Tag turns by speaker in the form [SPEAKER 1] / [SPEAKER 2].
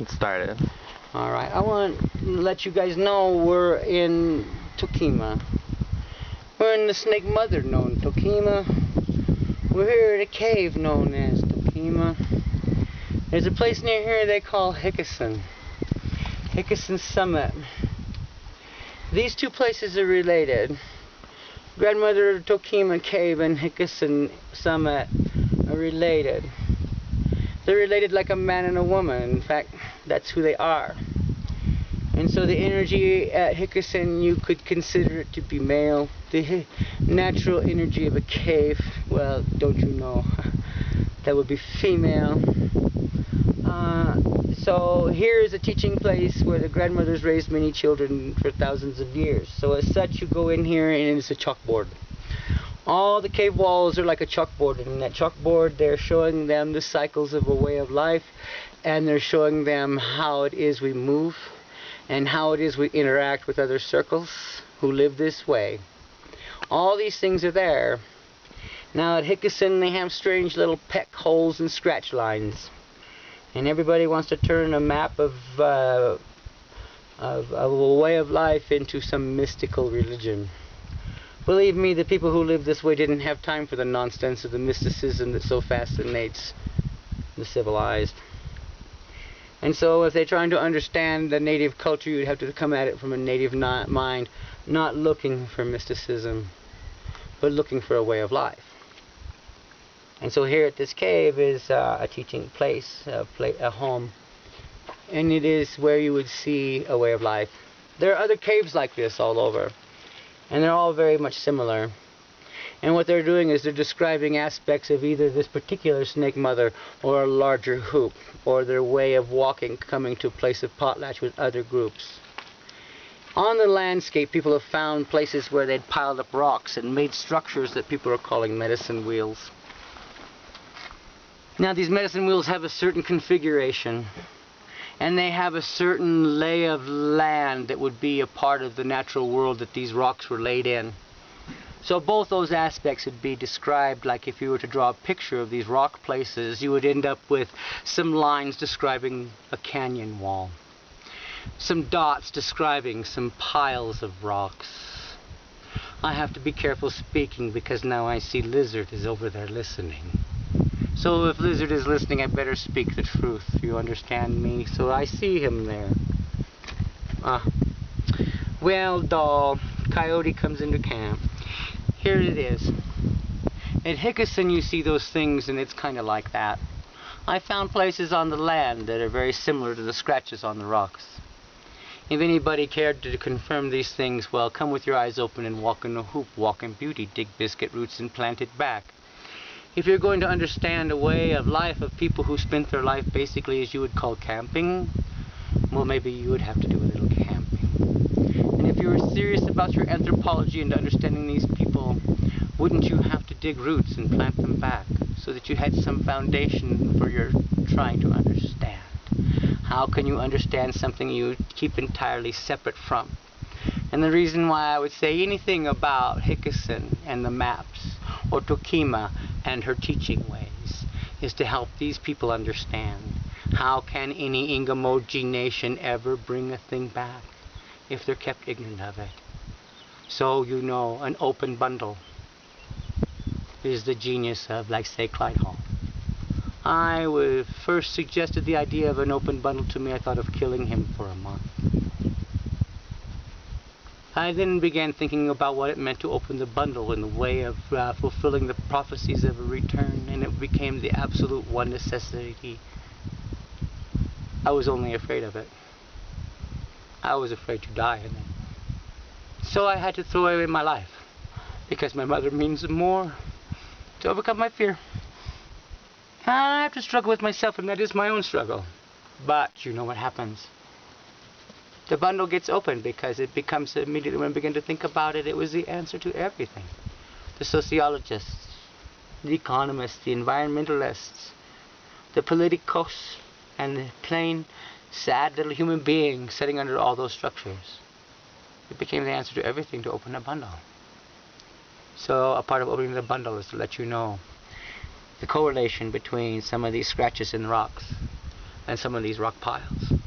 [SPEAKER 1] Let's start it.
[SPEAKER 2] Alright, I want to let you guys know we're in Toquima. We're in the snake mother known Toquima. We're here at a cave known as Toquima. There's a place near here they call Hickison. Hickison Summit. These two places are related. Grandmother Toquima Cave and Hickison Summit are related. They're related like a man and a woman. In fact, that's who they are. And so the energy at Hickison, you could consider it to be male. The natural energy of a cave, well, don't you know, that would be female. So here is a teaching place where the grandmothers raised many children for thousands of years. So as such, you go in here and it's a chalkboard. All the cave walls are like a chalkboard, and in that chalkboard they're showing them the cycles of a way of life, and they're showing them how it is we move and how it is we interact with other circles who live this way. All these things are there. Now at Hickison they have strange little peck holes and scratch lines, and everybody wants to turn a map of a way of life into some mystical religion. Believe me, the people who live this way didn't have time for the nonsense of the mysticism that so fascinates the civilized. And so if they're trying to understand the native culture, you'd have to come at it from a native mind, not looking for mysticism, but looking for a way of life. And so here at this cave is a teaching place, a home, and it is where you would see a way of life. There are other caves like this all over, and they're all very much similar. And what they're doing is they're describing aspects of either this particular snake mother or a larger hoop, or their way of walking, coming to a place of potlatch with other groups. On the landscape, people have found places where they'd piled up rocks and made structures that people are calling medicine wheels. Now these medicine wheels have a certain configuration, and they have a certain lay of land that would be a part of the natural world that these rocks were laid in. So both those aspects would be described like if you were to draw a picture of these rock places, you would end up with some lines describing a canyon wall, some dots describing some piles of rocks. I have to be careful speaking because now I see Lizard is over there listening. So if Lizard is listening, I better speak the truth. You understand me? So I see him there. Well, doll, Coyote comes into camp. Here it is. At Hickison you see those things, and it's kind of like that. I found places on the land that are very similar to the scratches on the rocks. If anybody cared to confirm these things, well, come with your eyes open and walk in a hoop, walk in beauty, dig biscuit roots and plant it back. If you're going to understand a way of life of people who spent their life basically as you would call camping, well, maybe you would have to do a little camping. And if you were serious about your anthropology and understanding these people, wouldn't you have to dig roots and plant them back so that you had some foundation for your trying to understand? How can you understand something you keep entirely separate from? And the reason why I would say anything about Hickison and the maps, or Toquima and her teaching ways, is to help these people understand how can any Ingamoji nation ever bring a thing back if they're kept ignorant of it. So you know, an open bundle is the genius of, like, say, Clyde Hall. I first suggested the idea of an open bundle to me. I thought of killing him for a month. I then began thinking about what it meant to open the bundle in the way of fulfilling the prophecies of a return, and it became the absolute one necessity. I was only afraid of it. I was afraid to die in it. So I had to throw away my life, because my mother means more to overcome my fear. I have to struggle with myself, and that is my own struggle. But you know what happens. The bundle gets opened because it becomes immediately, when I begin to think about it, it was the answer to everything. The sociologists, the economists, the environmentalists, the politicos, and the plain, sad little human beings sitting under all those structures. It became the answer to everything to open a bundle. So a part of opening the bundle is to let you know the correlation between some of these scratches in the rocks. and some of these rock piles.